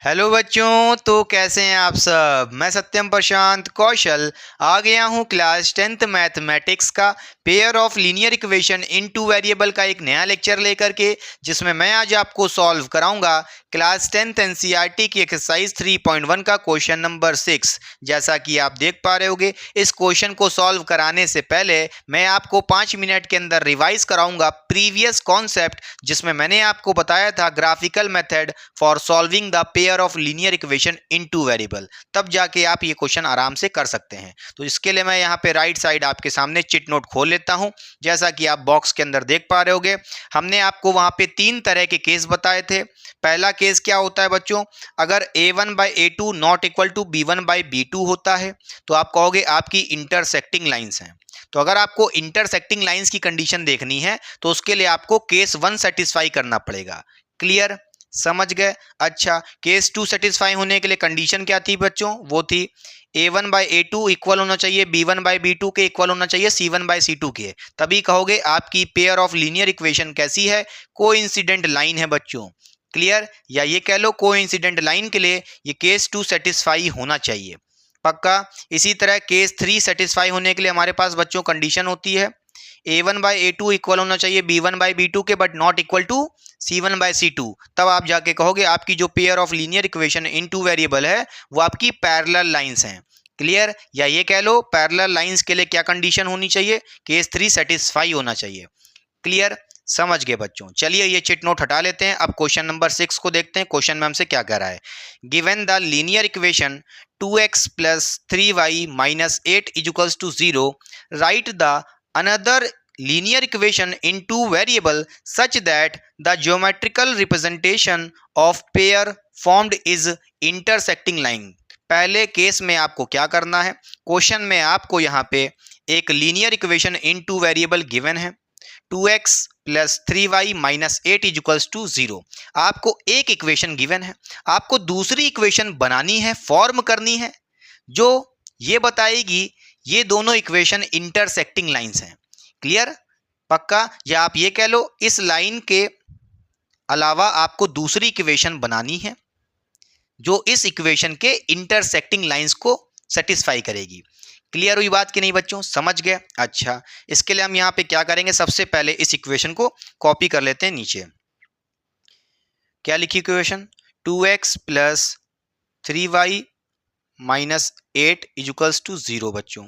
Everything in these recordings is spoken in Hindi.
हेलो बच्चों, तो कैसे हैं आप सब। मैं सत्यम प्रशांत कौशल आ गया हूं क्लास 10th मैथमेटिक्स का pair of linear equation in two variable का एक नया लेक्चर लेकर के, जिसमें मैं आज आपको सॉल्व कराऊंगा क्लास 10th एनसीईआरटी की एक्सरसाइज 3.1 का क्वेश्चन नंबर 6। जैसा कि आप देख पा रहे होगे, इस क्वेश्चन को सॉल्व कराने से पहले मैं आपको 5 मिनट के अंदर रिवाइज कराऊंगा प्रीवियस कॉन्सेप्ट, जिसमें मैंने आपको बताया था graphical method for solving the pair of linear equation in two variable. तब जाके आप ये क्वेश्चन आराम से कर सकते हैं। तो इसके लिए मैं यहाँ पे राइट साइड आपके सामने चिट नोट खोल लेता हूँ। जैसा कि आप बॉक्स के अंदर देख पा रहे होगे, हमने आपको वहां पे 3 तरह के केस बताए थे। पहला केस क्या होता है बच्चों, अगर a1/a2 not equal to b1/b2 होता है तो आप कहोगे आपकी इंटरसेक्टिंग लाइंस हैं। तो अगर आपको इंटरसेक्टिंग लाइंस की कंडीशन देखनी है तो उसके लिए आपको केस 1 सेटिस्फाई करना पड़ेगा। क्लियर, समझ गए। अच्छा, केस 2 सेटिस्फाई होने के लिए कंडीशन क्या थी बच्चों, वो थी a1/a2 इक्वल होना चाहिए b1/b2 के, इक्वल होना चाहिए c1/c2 के। तभी कहोगे आपकी पेयर ऑफ लीनियर इक्वेशन कैसी है, कोइंसिडेंट लाइन है बच्चों। क्लियर, या ये कह लो कोइंसिडेंट लाइन के लिए ये केस 2 सेटिस्फाई होना चाहिए। पक्का। इसी तरह केस 3 सेटिस्फाई होने के लिए हमारे पास बच्चों कंडीशन होती है a1/a2 इक्वल होना चाहिए b1/b2 के, but not equal to c1/c2। तब आप जाके कहोगे आपकी जो pair of linear equation in two variable है वो आपकी पैरेलल लाइंस हैं। क्लियर, या ये कह लो पैरेलल लाइंस के लिए क्या कंडीशन होनी चाहिए, केस 3 सेटिस्फाई होना चाहिए। क्लियर, समझ गए बच्चों। चलिए ये चिट नोट हटा लेते हैं। अब क्वेश्चन नंबर 6 को देखते हैं। क्वेश्चन में हमसे क्या कह रहा है, given the linear equation 2x + 3y - 8 = 0, right the another linear equation in two variable such that the geometrical representation of pair formed is intersecting line। पहले केस में आपको क्या करना है, क्वेश्चन में आपको यहाँ पे एक linear equation in two variable given है 2x + 3y - 8 = 0। आपको एक इक्वेशन गिवन है, आपको दूसरी इक्वेशन बनानी है, फॉर्म करनी है, जो ये बताएगी ये दोनों इक्वेशन इंटरसेक्टिंग लाइंस हैं। क्लियर, पक्का। या आप ये कह लो इस लाइन के अलावा आपको दूसरी इक्वेशन बनानी है जो इस इक्वेशन के इंटरसेक्टिंग लाइंस को सेटिस्फाई करेगी। क्लियर हुई बात कि नहीं बच्चों, समझ गए। अच्छा, इसके लिए हम यहाँ पे क्या करेंगे, सबसे पहले इस इक्वेशन को कॉपी कर लेते हैं नीचे। क्या लिखी इक्वेशन, 2x + 3y - 8 = 0 बच्चों।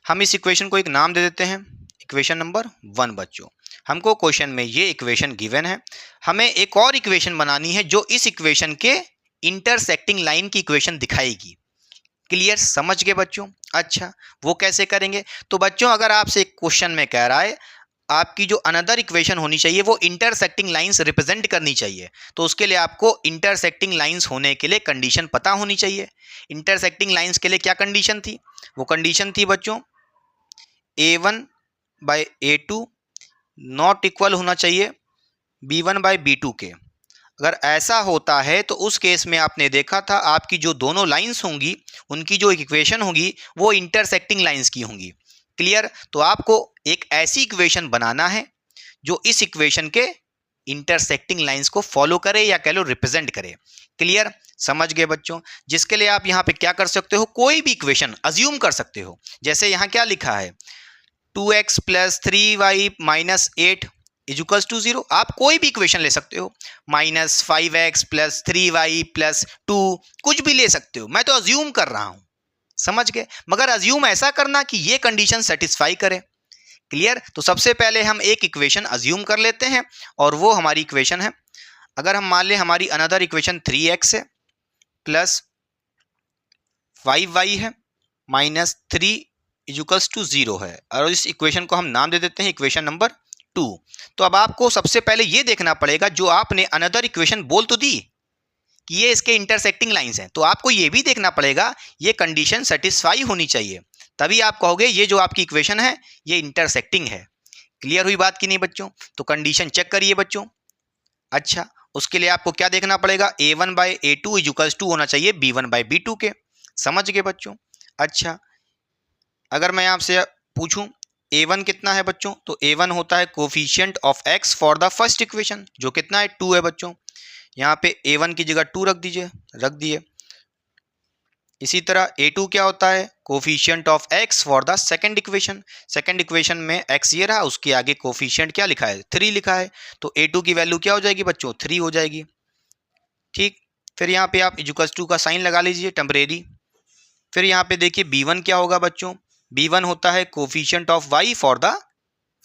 हम इस इक्वेशन को एक नाम दे देते हैं, इक्वेशन नंबर 1 बच्चों। हमको क्वेश्चन में ये इक्वेशन गिवन है, हमें एक और इक्वेशन बनानी है जो इस इक्वेशन के इंटरसेक्टिंग लाइन की इक्वेशन दिखाएगी। क्लियर, समझ गए बच्चों। अच्छा, वो कैसे करेंगे, तो बच्चों अगर आपसे एक क्वेश्चन में कह रहा है आपकी जो अनदर इक्वेशन होनी चाहिए वो इंटरसेक्टिंग लाइंस रिप्रेजेंट करनी चाहिए, तो उसके लिए आपको इंटरसेक्टिंग लाइंस होने के लिए कंडीशन पता होनी चाहिए। इंटरसेक्टिंग लाइंस के लिए क्या कंडीशन थी, वो कंडीशन थी बच्चों a1/a2 नॉट इक्वल होना चाहिए b1/b2 के। अगर ऐसा होता है तो उस केस में आपने देखा था आपकी जो दोनों लाइंस होंगी उनकी जो इक्वेशन होगी वो इंटरसेक्टिंग लाइंस की होंगी। क्लियर, तो आपको एक ऐसी इक्वेशन बनाना है जो इस इक्वेशन के इंटरसेक्टिंग लाइंस को फॉलो करे या कह लो रिप्रेजेंट करे। क्लियर, समझ गए बच्चों। जिसके लिए आप यहाँ पे क्या कर सकते हो, कोई भी इक्वेशन अज्यूम कर सकते हो। जैसे यहाँ क्या लिखा है 2x + 3y - 8 = 0। आप कोई भी इक्वेशन ले सकते हो, -5x + 3y + 2, कुछ भी ले सकते हो। मैं तो अज्यूम कर रहा हूं, समझ गए। मगर अज्यूम ऐसा करना कि ये कंडीशन सेटिस्फाई करे। क्लियर, तो सबसे पहले हम एक इक्वेशन अज्यूम कर लेते हैं और वो हमारी इक्वेशन है, अगर हम मान लें हमारी अनदर इक्वेशन 3x है प्लस 5y है -3 = 0 है, और इस इक्वेशन को हम नाम दे देते हैं इक्वेशन नंबर 2। तो अब आपको सबसे पहले ये देखना पड़ेगा, जो आपने अनदर इक्वेशन बोल तो दी कि ये इसके इंटरसेक्टिंग लाइंस हैं, तो आपको ये भी देखना पड़ेगा ये कंडीशन सेटिस्फाई होनी चाहिए, तभी आप कहोगे ये जो आपकी इक्वेशन है ये इंटरसेक्टिंग है। क्लियर हुई बात कि नहीं बच्चों, तो कंडीशन चेक करिए बच्चों। अच्छा, उसके लिए आपको क्या देखना पड़ेगा, a1/a2 = 2 होना चाहिए b1/b2 के। समझ गए बच्चों। अच्छा, अगर मैं आपसे पूछूं a1 कितना है बच्चों, तो a1 होता है coefficient of x for the first equation, जो कितना है 2 है बच्चों। यहाँ पे A1 की जगह 2 रख दीजिए, रख दिए। इसी तरह A2 क्या होता है, coefficient of x for the second equation. Second equation में x ये रहा, उसके आगे कोफिशिएंट क्या लिखा है, 3 लिखा है, तो A2 की वैल्यू क्या हो जाएगी बच्चों, 3 हो जाएगी। ठीक, फिर यहाँ पे आप इक्वल्स टू का साइन लगा लीजिए टेम्परेरी। फिर यहाँ पे देखिए B1 क्या होगा बच्चों, B1 होता है coefficient of y for the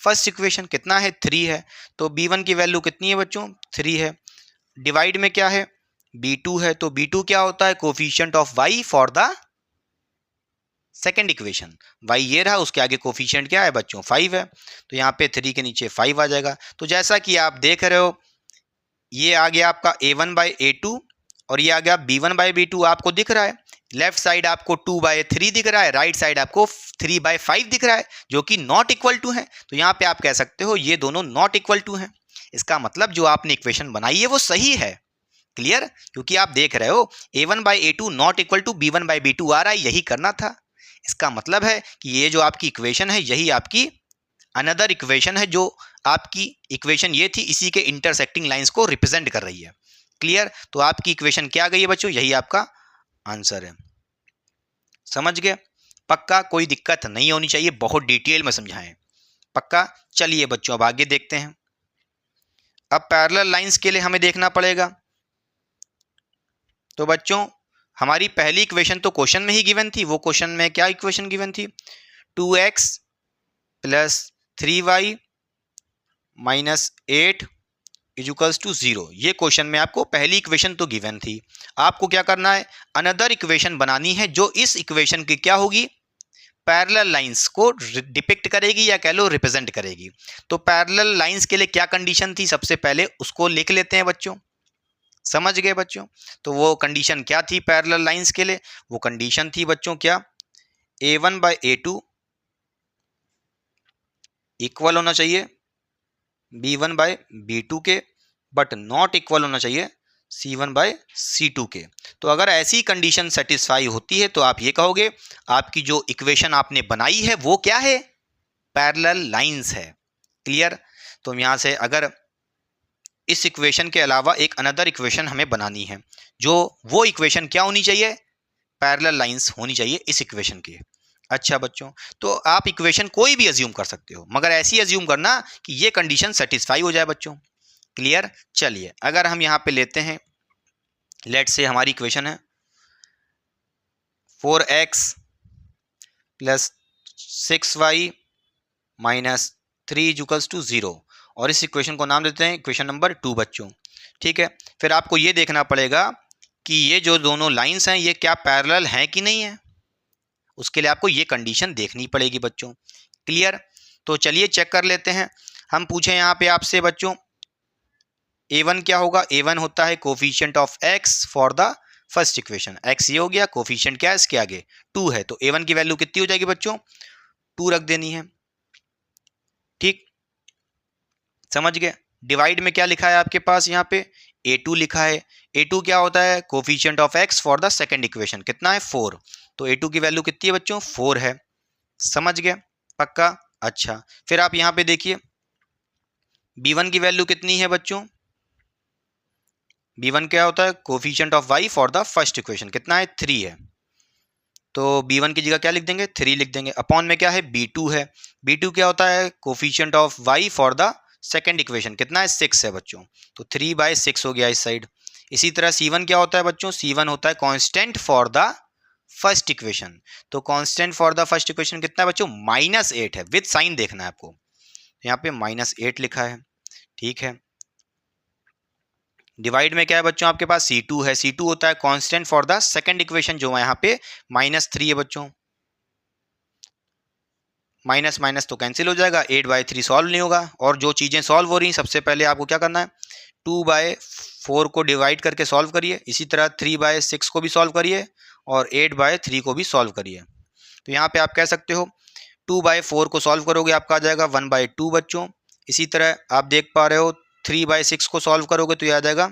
first equation, कितना है, 3 है, तो B1 की वैल्यू कितनी है बच्चों, 3 है। डिवाइड में क्या है, B2 है, तो B2 क्या होता है, coefficient of y for the second equation, y ये रहा, उसके आगे कोफिशिएंट क्या है बच्चों, 5 है, तो यहाँ पे 3 के नीचे 5 आ जाएगा। तो जैसा कि आप देख रहे हो, ये आ गया आपका A1/A2 और ये आ गया B1/B2, आपको दिख रहा है। लेफ्ट साइड आपको 2/3 दिख रहा है, राइट साइड आपको 3/5 दिख रहा है, जो कि नॉट इक्वल टू है। तो यहाँ पे आप कह सकते हो ये दोनों नॉट इक्वल टू हैं। इसका मतलब जो आपने इक्वेशन बनाई है वो सही है। क्लियर, क्योंकि आप देख रहे हो A1/A2 not equal to B1/B2 आ रहा है, यही करना था। इसका मतलब है कि ये जो आपकी इक्वेशन है यही आपकी अनदर इक्वेशन है, जो आपकी इक्वेशन ये थी, इसी के इंटरसेक्टिंग लाइंस को रिप्रेजेंट कर रही है। क्लियर, तो आपकी इक्वेशन क्या गई है बच्चों, यही आपका आंसर है। समझ गए, पक्का, कोई दिक्कत नहीं होनी चाहिए, बहुत डिटेल में समझाएं, पक्का। चलिए बच्चों अब आगे देखते हैं। अब पैरेलल लाइंस के लिए हमें देखना पड़ेगा। तो बच्चों हमारी पहली इक्वेशन तो क्वेश्चन में ही गिवन थी। वो क्वेश्चन में क्या इक्वेशन गिवन थी, 2x plus 3y minus 8 equals to 0। ये क्वेश्चन में आपको पहली इक्वेशन तो गिवन थी। आपको क्या करना है, अनदर इक्वेशन बनानी है जो इस इक्वेशन की क्या होगी, पैरेलल लाइंस को डिपिक्ट करेगी या कह लो रिप्रेजेंट करेगी। तो पैरेलल लाइंस के लिए क्या कंडीशन थी, सबसे पहले उसको लिख लेते हैं बच्चों। समझ गए बच्चों, तो वो कंडीशन क्या थी पैरेलल लाइंस के लिए, वो कंडीशन थी बच्चों क्या, A1/A2 इक्वल होना चाहिए B1/B2 के, बट नॉट इक्वल होना चाहिए C1/C2 के। तो अगर ऐसी कंडीशन सेटिस्फाई होती है तो आप ये कहोगे आपकी जो इक्वेशन आपने बनाई है वो क्या है, पैरेलल लाइंस है। क्लियर, तो यहाँ से अगर इस इक्वेशन के अलावा एक अनदर इक्वेशन हमें बनानी है, जो वो इक्वेशन क्या होनी चाहिए, पैरेलल लाइंस होनी चाहिए इस इक्वेशन की। अच्छा बच्चों, तो आप इक्वेशन कोई भी अज्यूम कर सकते हो, मगर ऐसी अज्यूम करना कि ये कंडीशन सेटिस्फाई हो जाए बच्चों। क्लियर, चलिए अगर हम यहाँ पे लेते हैं, लेट से हमारी इक्वेशन है 4x plus 6y minus 3 equals to 0, और इस इक्वेशन को नाम देते हैं इक्वेशन नंबर 2 बच्चों। ठीक है, फिर आपको ये देखना पड़ेगा कि ये जो दोनों लाइंस हैं ये क्या पैरेलल हैं कि नहीं है, उसके लिए आपको ये कंडीशन देखनी पड़ेगी बच्चों। क्लियर, तो चलिए चेक कर लेते हैं। हम पूछे यहाँ पे आपसे बच्चों A1 क्या होगा, A1 होता है coefficient of x for the first equation. x ये हो गया, कोफिशिएंट क्या है इसके आगे 2 है, तो A1 की वैल्यू कितनी हो जाएगी बच्चों, 2 रख देनी है। ठीक, समझ गए। डिवाइड में क्या लिखा है आपके पास, यहाँ पे A2 लिखा है। A2 क्या होता है, coefficient of x for the second equation, कितना है 4, तो A2 की वैल्यू कितनी है बच्चों, 4 है। समझ गए, पक्का। अच्छा, फिर आप यहाँ पे देखिए B1 की वैल्यू कितनी है बच्चों, B1 क्या होता है, coefficient of y for the first equation, कितना है 3 है, तो B1 की जगह क्या लिख देंगे, 3 लिख देंगे। अपॉन में क्या है, B2 है, B2 क्या होता है, coefficient of y for the second equation, कितना है 6 है बच्चों, तो 3/6 हो गया इस साइड। इसी तरह C1 क्या होता है बच्चों, C1 होता है constant for the first equation, तो constant for the first equation कितना है बच्चों, -8 है, विद साइन देखना है आपको, यहाँ पे -8 लिखा है। ठीक है, डिवाइड में क्या है बच्चों, आपके पास C2 है, C2 होता है constant for the second equation, जो यहाँ पे -3 है बच्चों, माइनस माइनस तो कैंसिल हो जाएगा, 8/3 सॉल्व नहीं होगा। और जो चीज़ें सॉल्व हो रही हैं सबसे पहले आपको क्या करना है, 2/4 को डिवाइड करके सॉल्व करिए, इसी तरह 3/6 को भी सॉल्व करिए और 8/3 को भी सॉल्व करिए। तो यहाँ पे आप कह सकते हो 2/4 को सॉल्व करोगे आपका आ जाएगा 1/2 बच्चों। इसी तरह आप देख पा रहे हो 3/6 को सॉल्व करोगे तो ये आ जाएगा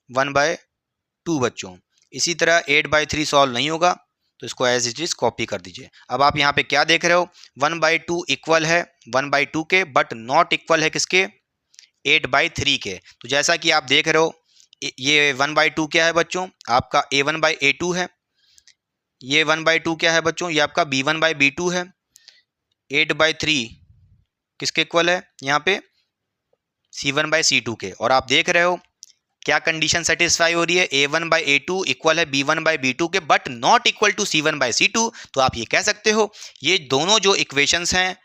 1/2 बच्चों। इसी तरह 8/3 सॉल्व नहीं होगा तो इसको एज इट इज कॉपी कर दीजिए। अब आप यहाँ पे क्या देख रहे हो, 1/2 इक्वल है 1/2 के, बट नॉट इक्वल है किसके, 8/3 के। तो जैसा कि आप देख रहे हो ये 1/2 क्या है बच्चों, आपका A1/A2 है। ये 1/2 क्या है बच्चों, ये आपका B1/B2 है। 8/3 किसके इक्वल है यहाँ पे, C1/C2 के। और आप देख रहे हो क्या कंडीशन सेटिस्फाई हो रही है, A1/A2 इक्वल है B1/B2 के, but not equal to C1/C2। तो आप ये कह सकते हो ये दोनों जो इक्वेशंस हैं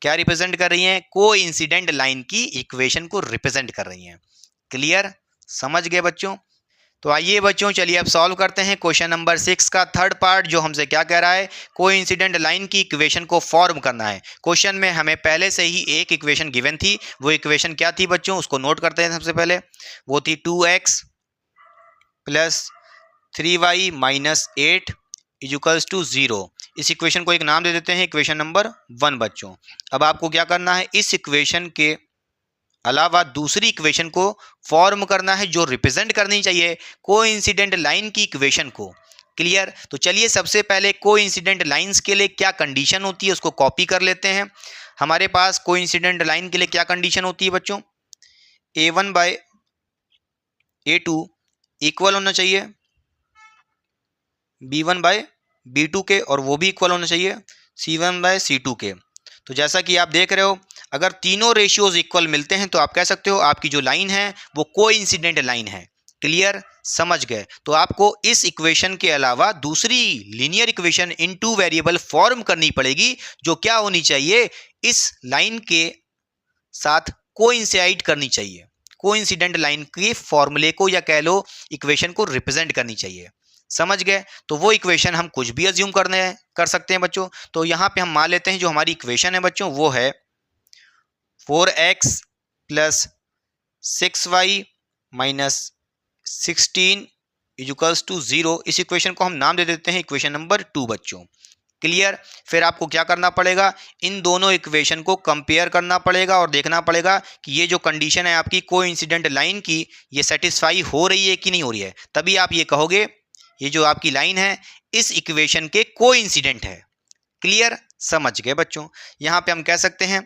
क्या रिप्रेजेंट कर रही हैं, कोइंसिडेंट लाइन की इक्वेशन को रिप्रेजेंट कर रही हैं। क्लियर, समझ गए बच्चों। तो आइए बच्चों चलिए अब सॉल्व करते हैं क्वेश्चन नंबर 6 का थर्ड पार्ट, जो हमसे क्या कह रहा है, कोइंसिडेंट लाइन की इक्वेशन को फॉर्म करना है। क्वेश्चन में हमें पहले से ही एक इक्वेशन गिवन थी, वो इक्वेशन क्या थी बच्चों, उसको नोट करते हैं सबसे पहले। वो थी 2x plus 3y minus 8 equals to 0। इस इक्वेशन को एक नाम दे देते हैं, इक्वेशन नंबर 1 बच्चों। अब आपको क्या करना है, इस इक्वेशन के अलावा दूसरी इक्वेशन को फॉर्म करना है जो रिप्रेजेंट करनी चाहिए कोइंसिडेंट लाइन की इक्वेशन को। क्लियर, तो चलिए सबसे पहले कोइंसिडेंट लाइंस के लिए क्या कंडीशन होती है उसको कॉपी कर लेते हैं। हमारे पास कोइंसिडेंट लाइन के लिए क्या कंडीशन होती है बच्चों, A1/A2 इक्वल होना चाहिए B1/B2 के, और वो भी इक्वल होना चाहिए C1/C2 के। तो जैसा कि आप देख रहे हो अगर तीनों रेशियोज इक्वल मिलते हैं तो आप कह सकते हो आपकी जो लाइन है वो कोइंसिडेंट लाइन है। क्लियर, समझ गए। तो आपको इस इक्वेशन के अलावा दूसरी linear equation in two variable form करनी पड़ेगी, जो क्या होनी चाहिए, इस लाइन के साथ कोइंसाइड करनी चाहिए, कोइंसिडेंट लाइन के फॉर्मूले को या कह लो इक्वेशन को रिप्रेजेंट करनी चाहिए। समझ गए। तो वो इक्वेशन हम कुछ भी अज्यूम कर सकते हैं बच्चों। तो यहाँ पे हम मान लेते हैं जो हमारी इक्वेशन है बच्चों वो है 4x plus 6y minus 16 equals to 0। इस इक्वेशन को हम नाम दे देते हैं इक्वेशन नंबर 2 बच्चों। क्लियर, फिर आपको क्या करना पड़ेगा, इन दोनों इक्वेशन को कंपेयर करना पड़ेगा और देखना पड़ेगा कि ये जो कंडीशन है आपकी कोइंसिडेंट लाइन की, ये सेटिस्फाई हो रही है कि नहीं हो रही है। तभी आप ये कहोगे ये जो आपकी लाइन है इस इक्वेशन के कोइंसिडेंट है। क्लियर, समझ गए बच्चों। यहां पे हम कह सकते हैं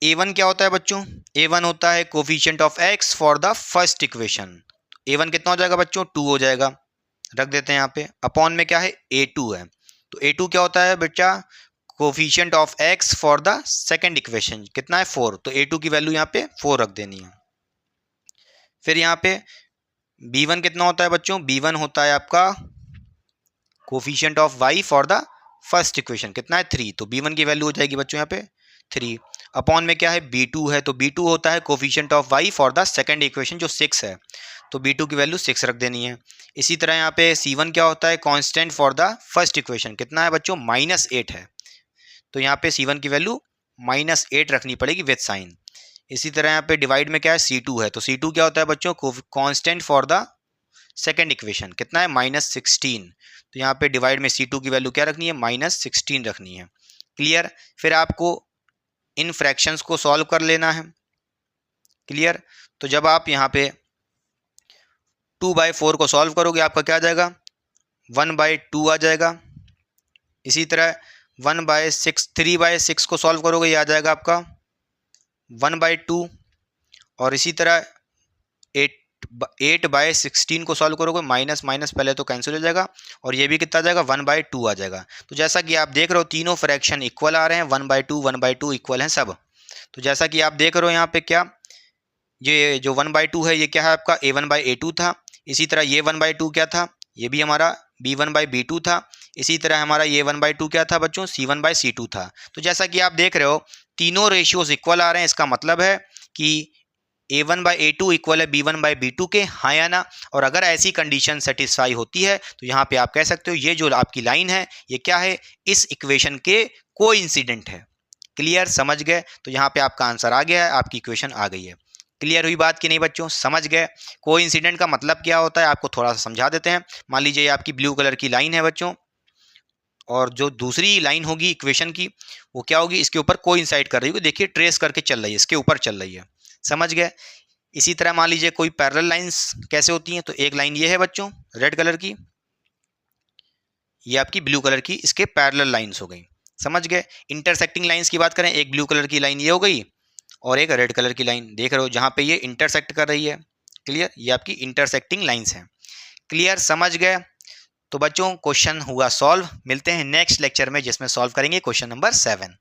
A1 क्या होता है बच्चों, A1 होता है coefficient of x for the first equation. A1 कितना हो जाएगा बच्चों, 2 हो जाएगा, रख देते हैं यहाँ पे। अपॉन में क्या है, A2 है। तो A2 क्या होता है बच्चा, coefficient of x for the second equation, कितना है 4। तो A2 की वैल्यू यहाँ पे 4 रख देनी है। फिर यहाँ पे B1 कितना होता है बच्चों, B1 होता है आपका coefficient of y for the first equation, कितना है 3। तो B1 की वैल्यू हो जाएगी बच्चों यहाँ पे 3। अपॉन में क्या है, B2 है। तो B2 होता है coefficient of y for the second equation जो 6 है। तो B2 की वैल्यू 6 रख देनी है। इसी तरह यहाँ पे C1 क्या होता है, constant for the first equation, कितना है बच्चों, -8 है। तो यहाँ पे C1 की वैल्यू -8 रखनी पड़ेगी विद साइन। इसी तरह यहाँ पे डिवाइड में क्या है, C2 है। तो C2 क्या होता है बच्चों, constant for the second equation, कितना है, -16। तो यहाँ पे डिवाइड में C2 की वैल्यू क्या रखनी है, -16 रखनी है। क्लियर, फिर आपको इन फ्रैक्शंस को सॉल्व कर लेना है। क्लियर, तो जब आप यहाँ पे 2/4 को सॉल्व करोगे आपका क्या आ जाएगा, 1/2 आ जाएगा। इसी तरह 1/6 3/6 को सॉल्व करोगे ये आ जाएगा आपका 1/2। और इसी तरह 8/16 को सॉल्व करोगे, माइनस माइनस पहले तो कैंसिल हो जाएगा, और ये भी कितना आ जाएगा, 1/2 आ जाएगा। तो जैसा कि आप देख रहे हो तीनों फ्रैक्शन इक्वल आ रहे हैं, 1/2 इक्वल हैं सब। तो जैसा कि आप देख रहे हो यहाँ पे क्या, ये जो 1/2 है ये क्या है आपका A1/A2 था। इसी तरह ये 1/2 क्या था, ये भी हमारा B1/B2 था। इसी तरह हमारा ये 1/2 क्या था बच्चों, C1/C2 था। तो जैसा कि आप देख रहे हो तीनों रेशियोज इक्वल आ रहे हैं, इसका मतलब है कि A1/A2 इक्वल है B1/B2 के, हाँ या ना। और अगर ऐसी कंडीशन सेटिस्फाई होती है तो यहाँ पे आप कह सकते हो ये जो आपकी लाइन है ये क्या है, इस इक्वेशन के कोइंसिडेंट है। क्लियर, समझ गए। तो यहाँ पे आपका आंसर आ गया है, आपकी इक्वेशन आ गई है। क्लियर हुई बात कि नहीं बच्चों, समझ गए। कोइंसिडेंट का मतलब क्या होता है आपको थोड़ा सा समझा देते हैं। मान लीजिए ये आपकी ब्लू कलर की लाइन है बच्चों, और जो दूसरी लाइन होगी इक्वेशन की वो क्या होगी, इसके ऊपर कोइंसाइड कर रही होगी। देखिए ट्रेस करके चल रही है, इसके ऊपर चल रही है। समझ गए। इसी तरह मान लीजिए कोई पैरेलल लाइंस कैसे होती हैं, तो एक लाइन ये है बच्चों रेड कलर की, ये आपकी ब्लू कलर की, इसके पैरेलल लाइंस हो गई। समझ गए। इंटरसेक्टिंग लाइंस की बात करें, एक ब्लू कलर की लाइन ये हो गई और एक रेड कलर की लाइन, देख रहे हो जहाँ पे ये इंटरसेक्ट कर रही है, क्लियर, ये आपकी इंटरसेक्टिंग लाइंस हैं। क्लियर, समझ गए? तो बच्चों क्वेश्चन हुआ सॉल्व। मिलते हैं नेक्स्ट लेक्चर में जिसमें सॉल्व करेंगे क्वेश्चन नंबर 7।